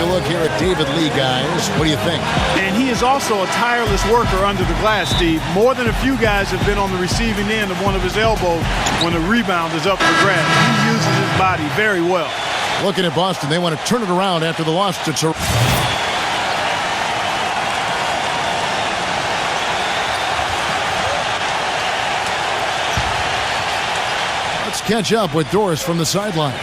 A look here at David Lee, guys. What do you think? And he is also a tireless worker under the glass, Steve. More than a few guys have been on the receiving end of one of his elbows when the rebound is up for grabs. He uses his body very well. Looking at Boston, they want to turn it around after the loss to Toronto. Let's catch up with Doris from the sideline.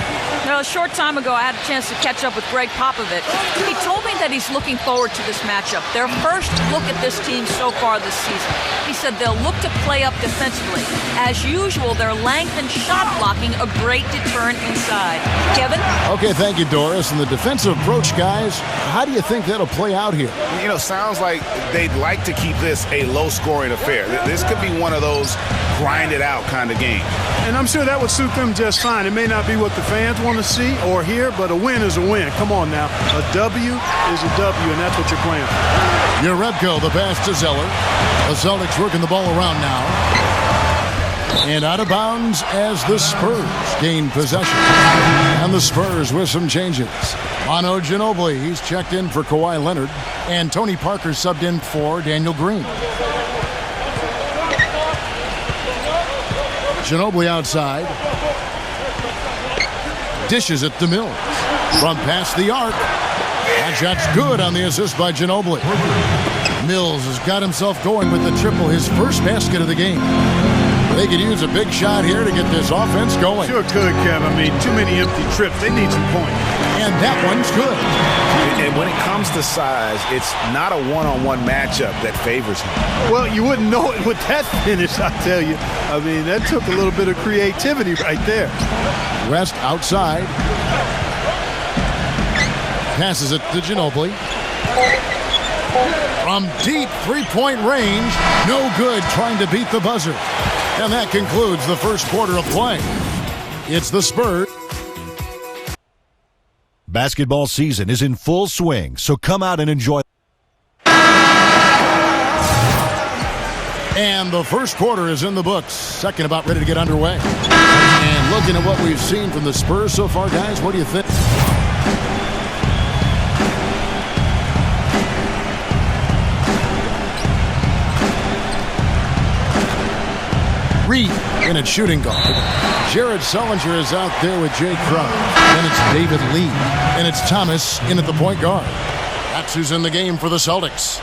A short time ago, I had a chance to catch up with Greg Popovich. He told me that he's looking forward to this matchup. Their first look at this team so far this season. He said they'll look to play up defensively. As usual, their length and shot blocking a great deterrent inside. Kevin? Okay, thank you, Doris. And the defensive approach, guys, how do you think that'll play out here? You know, sounds like they'd like to keep this a low-scoring affair. This could be one of those grind-it-out kind of games. And I'm sure that would suit them just fine. It may not be what the fans want to see or hear, but a win is a win. Come on now. A W is a W, and that's what you're playing for. Jerebko, the pass to Zeller. The Celtics working the ball around now. And out of bounds as the Spurs gain possession. And the Spurs with some changes. Manu Ginobili, he's checked in for Kawhi Leonard. And Tony Parker subbed in for Daniel Green. Ginobili outside. Dishes it to Mills. From past the arc. That shot's good on the assist by Ginobili. Mills has got himself going with the triple, his first basket of the game. They could use a big shot here to get this offense going. Sure could, Kev. I mean, too many empty trips. They need some points. And that one's good. And when it comes to size, it's not a one-on-one matchup that favors him. Well, you wouldn't know it with that finish, I tell you. I mean, that took a little bit of creativity right there. West outside. Passes it to Ginobili. From deep three-point range, no good, trying to beat the buzzer. And that concludes the first quarter of play. It's the Spurs. Basketball season is in full swing, so come out and enjoy. And the first quarter is in the books. Second about ready to get underway. And looking at what we've seen from the Spurs so far, guys, what do you think? Reed in at shooting guard. Jared Sullinger is out there with Jay Crowder. Then it's David Lee. And it's Thomas in at the point guard. That's who's in the game for the Celtics.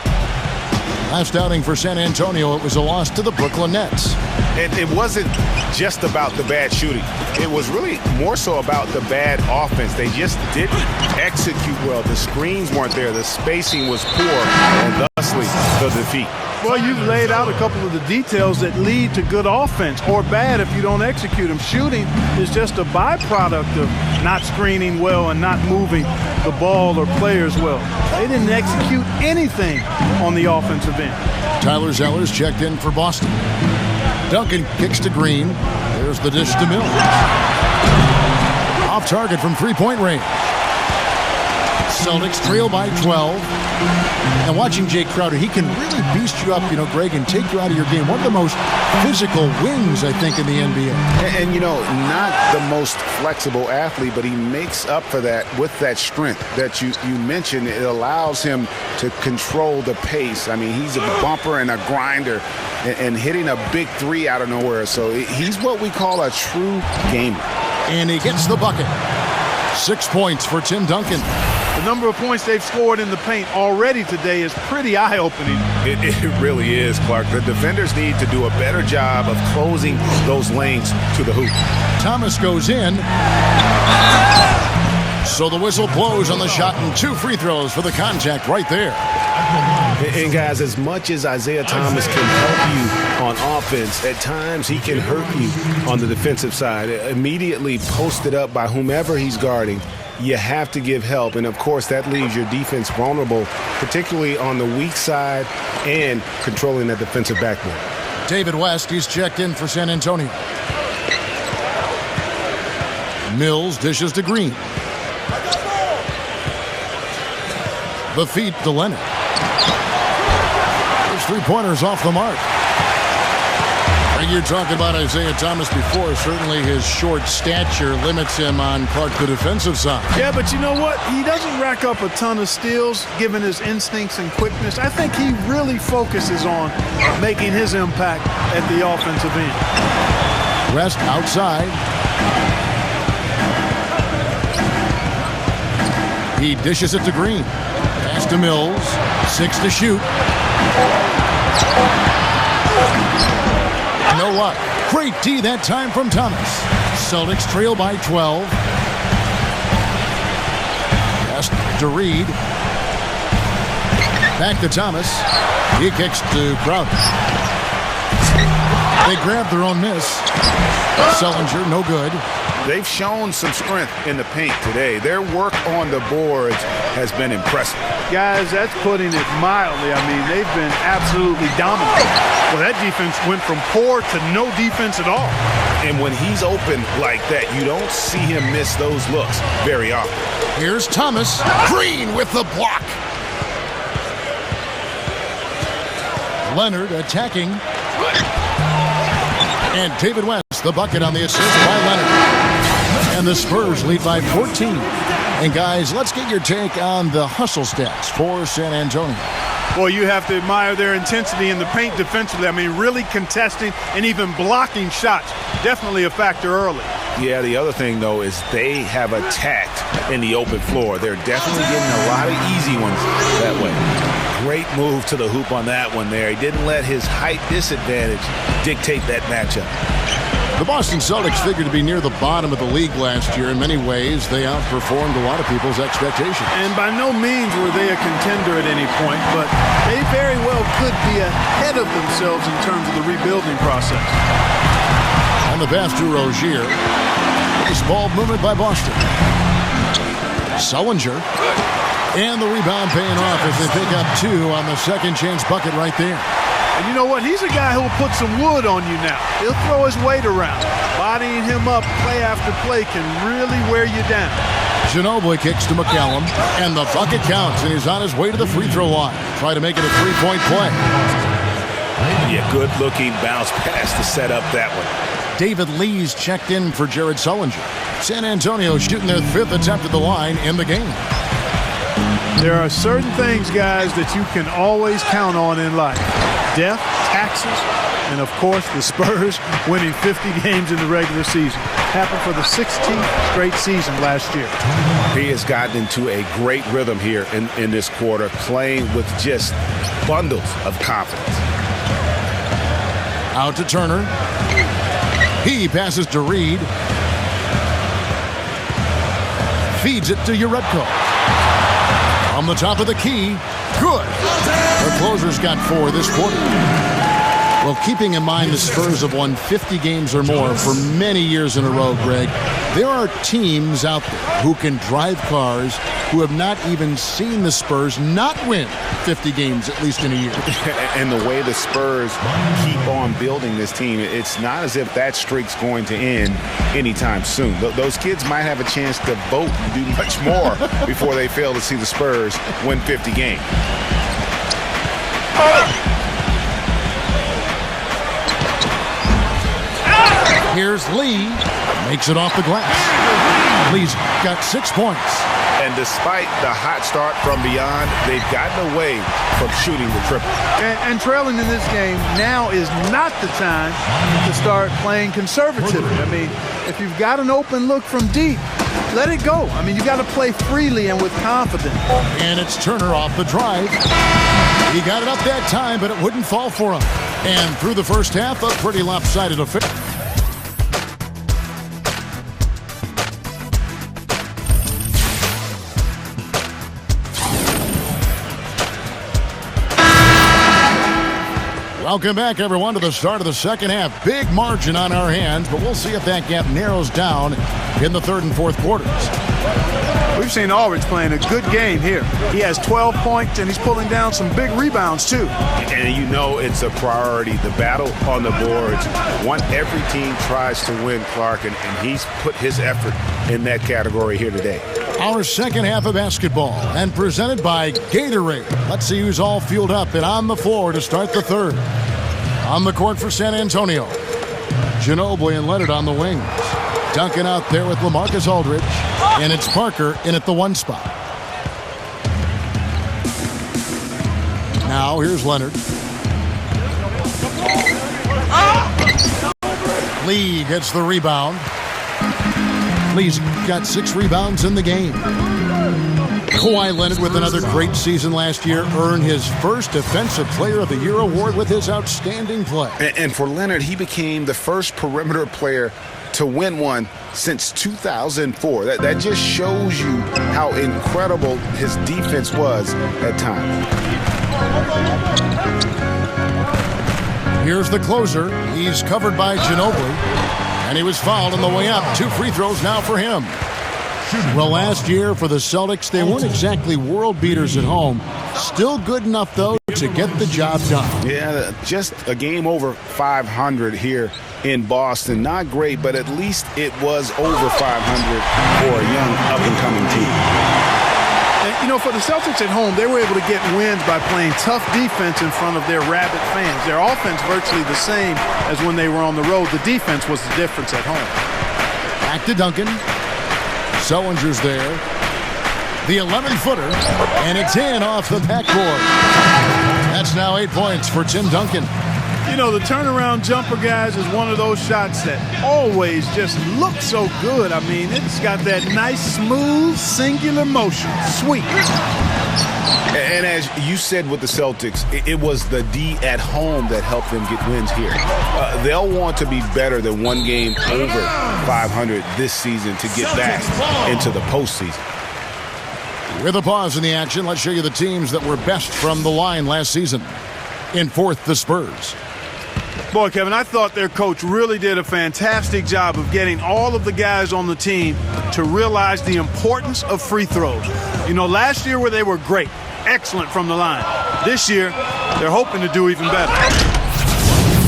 Last outing for San Antonio, it was a loss to the Brooklyn Nets. And it wasn't just about the bad shooting. It was really more so about the bad offense. They just didn't execute well. The screens weren't there. The spacing was poor, and thusly the defeat. Well, you've laid out a couple of the details that lead to good offense, or bad if you don't execute them. Shooting is just a byproduct of not screening well and not moving the ball or players well. They didn't execute anything on the offensive end. Tyler Zeller's checked in for Boston. Duncan kicks to Green. There's the dish to Mills. Off target from three-point range. Celtics trail by 12. And watching Jay Crowder, he can really beast you up, Greg, and take you out of your game. One of the most physical wings, I think, in the NBA. And not the most flexible athlete, but he makes up for that with that strength that you mentioned. It allows him to control the pace. I mean, he's a bumper and a grinder and hitting a big three out of nowhere. So he's what we call a true gamer. And he gets the bucket. 6 points for Tim Duncan. The number of points they've scored in the paint already today is pretty eye-opening. It really is, Clark. The defenders need to do a better job of closing those lanes to the hoop. Thomas goes in. So the whistle blows on the shot and 2 free throws for the contact right there. And guys, as much as Isaiah Thomas can help you on offense, at times he can hurt you on the defensive side. Immediately posted up by whomever he's guarding, you have to give help. And, of course, that leaves your defense vulnerable, particularly on the weak side and controlling that defensive backboard. David West, he's checked in for San Antonio. Mills dishes to Green. The feed to Leonard. There's 3-pointers off the mark. You're talking about Isaiah Thomas before. Certainly his short stature limits him on Clark, the defensive side. Yeah, but you know what? He doesn't rack up a ton of steals given his instincts and quickness. I think he really focuses on making his impact at the offensive end. West outside. He dishes it to Green. Pass to Mills. 6 to shoot. You know what? Great D that time from Thomas. Celtics trail by 12. Pass to Reed. Back to Thomas. He kicks to Crowder. They grab their own miss. Sullinger, no good. They've shown some strength in the paint today. Their work on the boards has been impressive. Guys, that's putting it mildly. I mean, they've been absolutely dominant. Well, that defense went from poor to no defense at all. And when he's open like that, you don't see him miss those looks very often. Here's Thomas. Green with the block. Leonard attacking. And David West, the bucket on the assist by Leonard. And the Spurs lead by 14. And guys, let's get your take on the hustle stats for San Antonio. Well, you have to admire their intensity in the paint defensively. I mean, really contesting and even blocking shots. Definitely a factor early. Yeah, the other thing, though, is they have attacked in the open floor. They're definitely getting a lot of easy ones that way. Great move to the hoop on that one there. He didn't let his height disadvantage dictate that matchup. The Boston Celtics figured to be near the bottom of the league last year. In many ways, they outperformed a lot of people's expectations. And by no means were they a contender at any point, but they very well could be ahead of themselves in terms of the rebuilding process. On the pass to Rozier. Nice ball movement by Boston. Sullinger. And the rebound paying off as they pick up 2 on the second chance bucket right there. And you know what? He's a guy who will put some wood on you now. He'll throw his weight around. Bodying him up play after play can really wear you down. Ginobili kicks to McCallum, and the bucket counts, and he's on his way to the free throw line. Try to make it a 3-point play. Yeah, good-looking bounce pass to set up that one. David Lee's checked in for Jared Sullinger. San Antonio shooting their 5th attempt at the line in the game. There are certain things, guys, that you can always count on in life. Death, taxes, and, of course, the Spurs winning 50 games in the regular season. Happened for the 16th straight season last year. He has gotten into a great rhythm here in this quarter, playing with just bundles of confidence. Out to Turner. He passes to Reed. Feeds it to Uredko. On the top of the key. Good. The closer's got 4 this quarter. Well, keeping in mind the Spurs have won 50 games or more for many years in a row, Greg, there are teams out there who can drive cars who have not even seen the Spurs not win 50 games at least in a year. And the way the Spurs keep on building this team, it's not as if that streak's going to end anytime soon. Those kids might have a chance to vote and do much more before they fail to see the Spurs win 50 games. Here's Lee. Makes it off the glass. Lee's got 6 points. And despite the hot start from beyond, they've gotten away from shooting the triple. And trailing in this game now is not the time to start playing conservatively. I mean, if you've got an open look from deep, let it go. I mean, you got to play freely and with confidence. And it's Turner off the drive. He got it up that time, but it wouldn't fall for him. And through the first half, a pretty lopsided affair. Welcome back, everyone, to the start of the second half. Big margin on our hands, but we'll see if that gap narrows down in the third and fourth quarters. We've seen Aldridge playing a good game here. He has 12 points, and he's pulling down some big rebounds, too. And you know it's a priority, the battle on the boards. Every team tries to win, Clark, and he's put his effort in that category here today. Our second half of basketball, and presented by Gatorade. Let's see who's all fueled up and on the floor to start the third. On the court for San Antonio, Ginobili and Leonard on the wings. Duncan out there with LaMarcus Aldridge. And it's Parker in at the 1 spot. Now here's Leonard. Lee gets the rebound. Lee's got 6 rebounds in the game. Kawhi Leonard with another great season last year earned his first Defensive Player of the Year award with his outstanding play. And for Leonard, he became the first perimeter player to win one since 2004. That just shows you how incredible his defense was at times. Here's the closer. He's covered by Ginobili, and he was fouled on the way up. 2 free throws now for him. Well, last year for the Celtics, they weren't exactly world beaters at home. Still good enough, though, to get the job done. Yeah, just a game over 500 here in Boston. Not great, but at least it was over 500 for a young up-and-coming team. And, you know, for the Celtics at home, they were able to get wins by playing tough defense in front of their rabid fans. Their offense virtually the same as when they were on the road. The defense was the difference at home. Back to Duncan. Sullinger's there. The 11-footer, and it's in off the backboard. That's now 8 points for Tim Duncan. You know, the turnaround jumper, guys, is one of those shots that always just look so good. I mean, it's got that nice, smooth, singular motion. Sweet. And as you said with the Celtics, it was the D at home that helped them get wins here. They'll want to be better than one game over 500 this season to get back into the postseason. With a pause in the action, let's show you the teams that were best from the line last season. In 4th, the Spurs. Boy, Kevin, I thought their coach really did a fantastic job of getting all of the guys on the team to realize the importance of free throws. You know, last year where they were great, excellent from the line. This year, they're hoping to do even better.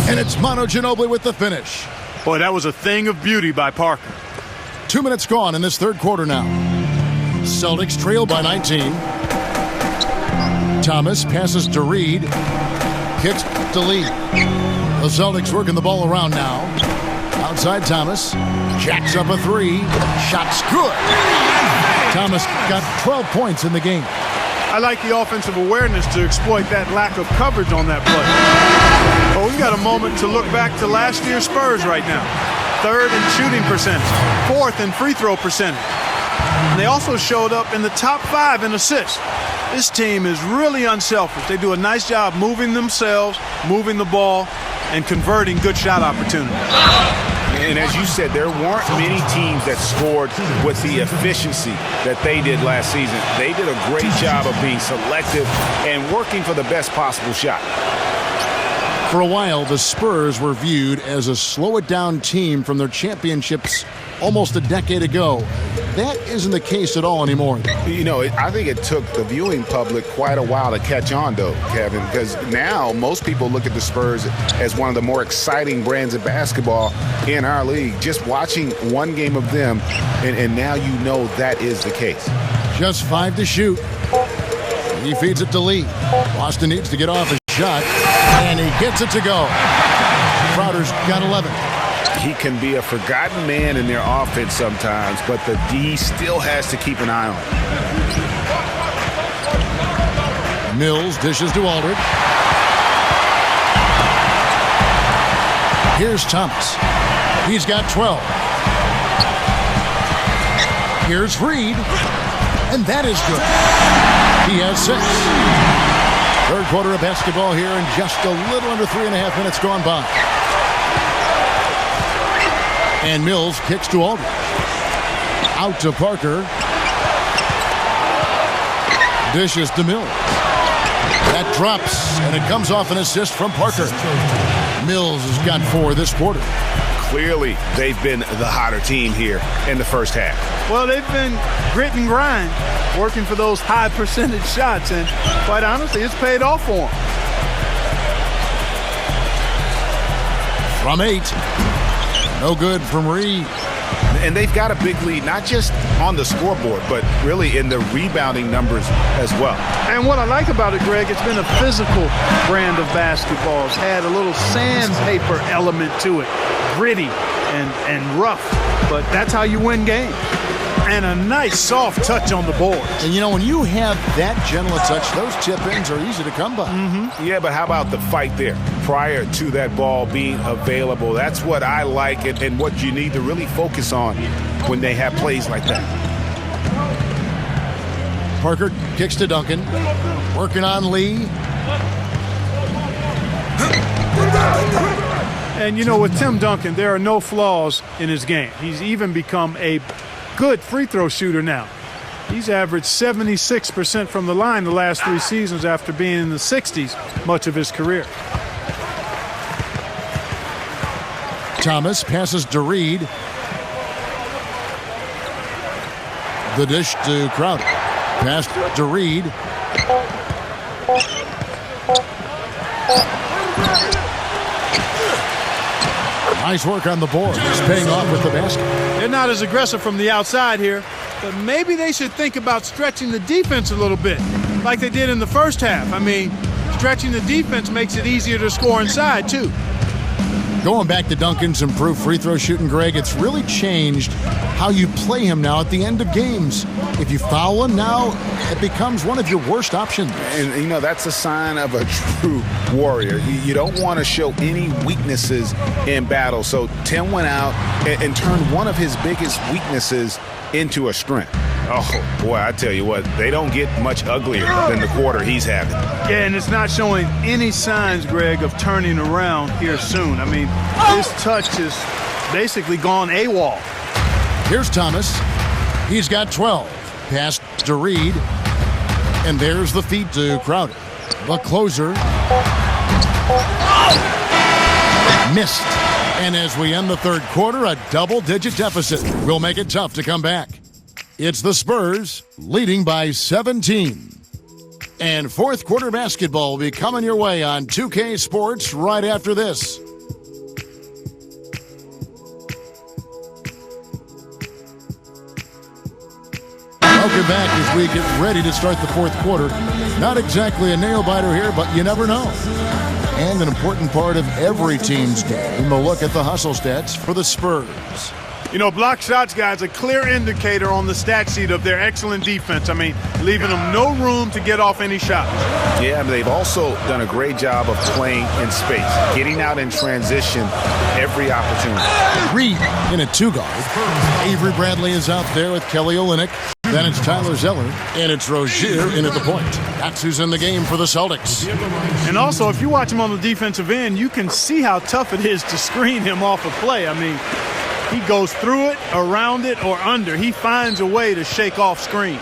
And it's Manu Ginobili with the finish. Boy, that was a thing of beauty by Parker. 2 minutes gone in this 3rd quarter now. Celtics trail by 19. Thomas passes to Reed. Kicks to Lee. The Celtics working the ball around now. Outside Thomas. Jacks up a 3. Shot's good. Thomas got 12 points in the game. I like the offensive awareness to exploit that lack of coverage on that play. Well, we've got a moment to look back to last year's Spurs right now. 3rd in shooting percentage. 4th in free throw percentage. And they also showed up in the top 5 in assists. This team is really unselfish. They do a nice job moving themselves, moving the ball, and converting good shot opportunities. And as you said, there weren't many teams that scored with the efficiency that they did last season. They did a great job of being selective and working for the best possible shot. For a while, the Spurs were viewed as a slow-it-down team from their championships almost a decade ago. That isn't the case at all anymore. You know, I think it took the viewing public quite a while to catch on, though, Kevin, because now most people look at the Spurs as one of the more exciting brands of basketball in our league. Just watching one game of them, and now you know that is the case. Just 5 to shoot. He feeds it to Lee. Boston needs to get off a shot, and he gets it to go. Crowder's got 11. He can be a forgotten man in their offense sometimes, but the D still has to keep an eye on him. Mills dishes to Aldridge. Here's Thomas. He's got 12. Here's Reed. And that is good. He has 6. 3rd quarter of basketball here, and just a little under 3.5 minutes gone by. And Mills kicks to Aldridge. Out to Parker. Dishes to Mills. That drops, and it comes off an assist from Parker. Mills has got 4 this quarter. Clearly, they've been the hotter team here in the first half. Well, they've been grit and grind, working for those high percentage shots, and quite honestly, it's paid off for them. From 8. No good from Reed. And they've got a big lead, not just on the scoreboard, but really in the rebounding numbers as well. And what I like about it, Greg, it's been a physical brand of basketball. It's had a little sandpaper element to it, gritty and rough, but that's how you win games. And a nice soft touch on the board. And you know, when you have that gentle a touch, those tip-ins are easy to come by. Yeah, but how about the fight there prior to that ball being available? That's what I like and what you need to really focus on when they have plays like that. Parker kicks to Duncan. Working on Lee. And, you know, with Tim Duncan, there are no flaws in his game. He's even become a good free throw shooter now. He's averaged 76% from the line the last 3 seasons after being in the 60s much of his career. Thomas passes to Reed. The dish to Crowder. Pass to Reed. Nice work on the board. He's paying off with the basket. They're not as aggressive from the outside here, but maybe they should think about stretching the defense a little bit, like they did in the first half. I mean, stretching the defense makes it easier to score inside, too. Going back to Duncan's improved free throw shooting, Greg, it's really changed how you play him now at the end of games. If you foul him now, it becomes one of your worst options. And, you know, that's a sign of a true warrior. You don't want to show any weaknesses in battle. So Tim went out and turned one of his biggest weaknesses into a strength. Oh, boy, I tell you what, they don't get much uglier than the quarter he's having. Yeah, and it's not showing any signs, Greg, of turning around here soon. I mean, his touch is basically gone AWOL. Here's Thomas. He's got 12. Pass to Reed. And there's the feed to Crowder. The closer. Missed. And as we end the third quarter, a double-digit deficit will make it tough to come back. It's the Spurs leading by 17. And fourth quarter basketball will be coming your way on 2K Sports right after this. Welcome back as we get ready to start the fourth quarter. Not exactly a nail-biter here, but you never know. And an important part of every team's game, a look at the hustle stats for the Spurs. You know, block shots, guys, a clear indicator on the stat sheet of their excellent defense. I mean, leaving them no room to get off any shots. Yeah, but they've also done a great job of playing in space, getting out in transition every opportunity. Reed in a two-guard. Avery Bradley is out there with Kelly Olynyk. Then it's Tyler Zeller, and it's Rozier in at the point. That's who's in the game for the Celtics. And also, if you watch him on the defensive end, you can see how tough it is to screen him off a play. I mean, he goes through it, around it, or under. He finds a way to shake off screens.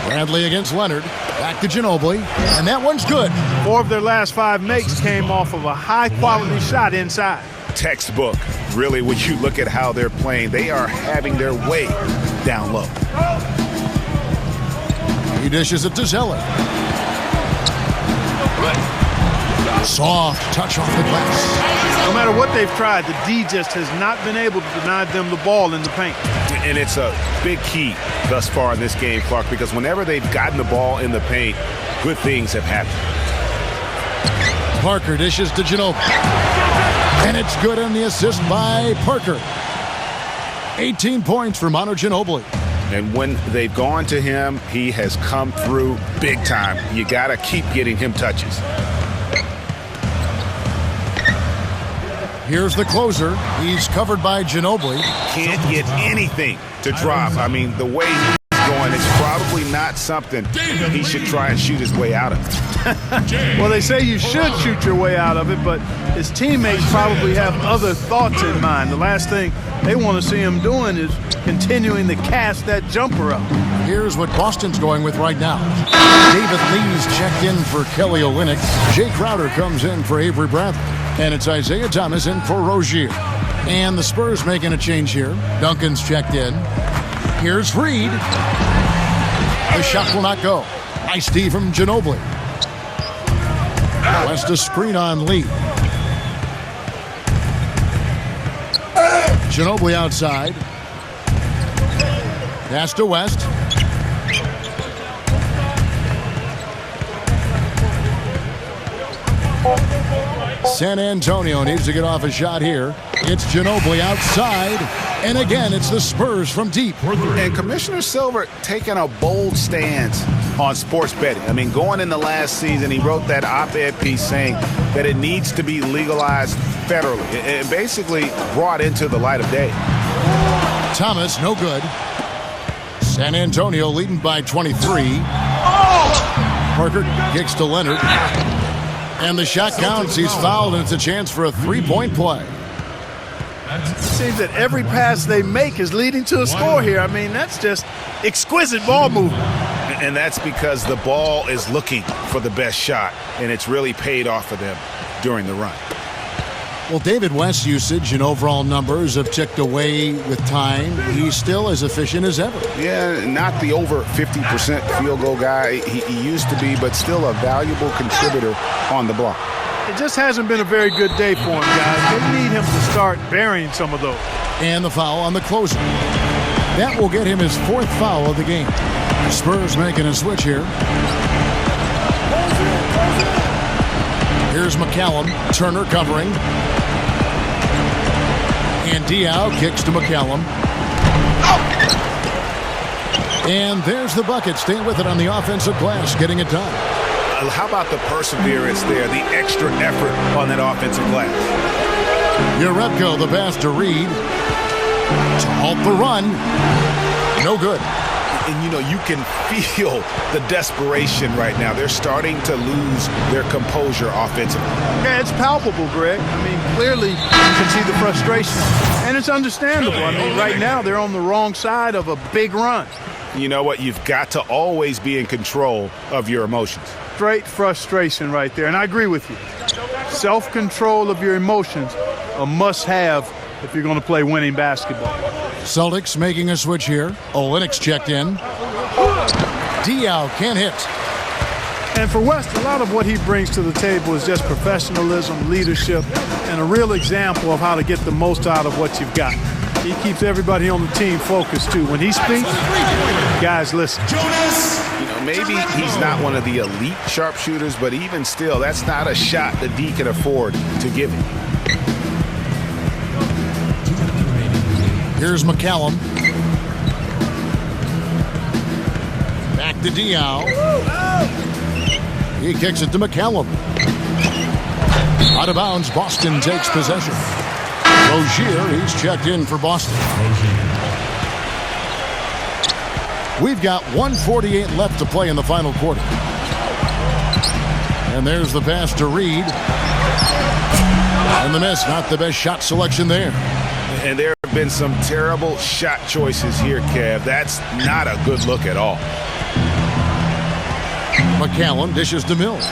Bradley against Leonard. Back to Ginobili, and that one's good. 4 of their last 5 makes came off of a high-quality shot inside. Textbook. Really, when you look at how they're playing, they are having their way down low. He dishes it to Zeller. Soft touch off the glass. No matter what they've tried, the D just has not been able to deny them the ball in the paint. And it's a big key thus far in this game, Clark, because whenever they've gotten the ball in the paint, good things have happened. Parker dishes to Ginobili. And it's good on the assist by Parker. 18 points for Manu Ginobili. And when they've gone to him, he has come through big time. You got to keep getting him touches. Here's the closer. He's covered by Ginobili. Can't get anything to drop. I mean, the way he's going, it's probably not something he should try and shoot his way out of. Well, they say you should shoot your way out of it, but his teammates probably have other thoughts in mind. The last thing they want to see him doing is continuing to cast that jumper up. Here's what Boston's going with right now. David Lee's checked in for Kelly Olynyk. Jay Crowder comes in for Avery Bradley. And it's Isaiah Thomas in for Rozier. And the Spurs making a change here. Duncan's checked in. Here's Reed. The shot will not go. Nice D from Ginobili. West a screen on Lee. Ginobili outside. Pass to West. San Antonio needs to get off a shot here. It's Ginobili outside. And again, it's the Spurs from deep. And Commissioner Silver taking a bold stance on sports betting. I mean, going into last season, he wrote that op-ed piece saying that it needs to be legalized federally. It basically brought into the light of day. Thomas, no good. San Antonio leading by 23. Parker kicks to Leonard. And the shot counts. He's fouled, and it's a chance for a three-point play. It seems that every pass they make is leading to a score here. I mean, that's just exquisite ball movement. And that's because the ball is looking for the best shot, and it's really paid off for them during the run. Well, David West's usage and overall numbers have ticked away with time. He's still as efficient as ever. Yeah, not the over 50% field goal guy he used to be, but still a valuable contributor on the block. It just hasn't been a very good day for him, guys. They need him to start burying some of those. And the foul on the closer. That will get him his fourth foul of the game. The Spurs making a switch here. Here's McCallum. Turner covering. And Diaw kicks to McCallum. And there's the bucket. Staying with it on the offensive glass, getting it done. How about the perseverance there, the extra effort on that offensive glass? Urepko, the pass to Reed. To halt the run. No good. And, you know, you can feel the desperation right now. They're starting to lose their composure offensively. Yeah, it's palpable, Greg. I mean, clearly you can see the frustration. And it's understandable. I mean, right now they're on the wrong side of a big run. You know what? You've got to always be in control of your emotions. Straight frustration right there. And I agree with you. Self-control of your emotions, a must-have if you're going to play winning basketball. Celtics making a switch here. Olynyk's checked in. Diaw can't hit. And for West, a lot of what he brings to the table is just professionalism, leadership, and a real example of how to get the most out of what you've got. He keeps everybody on the team focused, too. When he speaks, guys listen. You know, maybe he's not one of the elite sharpshooters, but even still, that's not a shot that D can afford to give him. Here's McCallum. Back to Diaw. He kicks it to McCallum. Out of bounds, Boston takes possession. Rozier, he's checked in for Boston. We've got 1:48 left to play in the final quarter. And there's the pass to Reed. And the miss, not the best shot selection there. And there have been some terrible shot choices here, Kev. That's not a good look at all. McCallum dishes to Mills.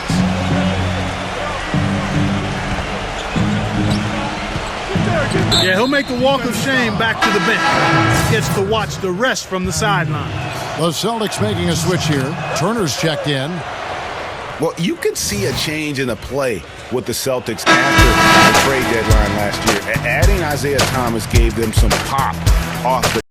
Yeah, he'll make the walk of shame back to the bench. Gets to watch the rest from the sideline. The Celtics making a switch here. Turner's checked in. Well, you could see a change in the play with the Celtics after the trade deadline last year. Adding Isaiah Thomas gave them some pop off the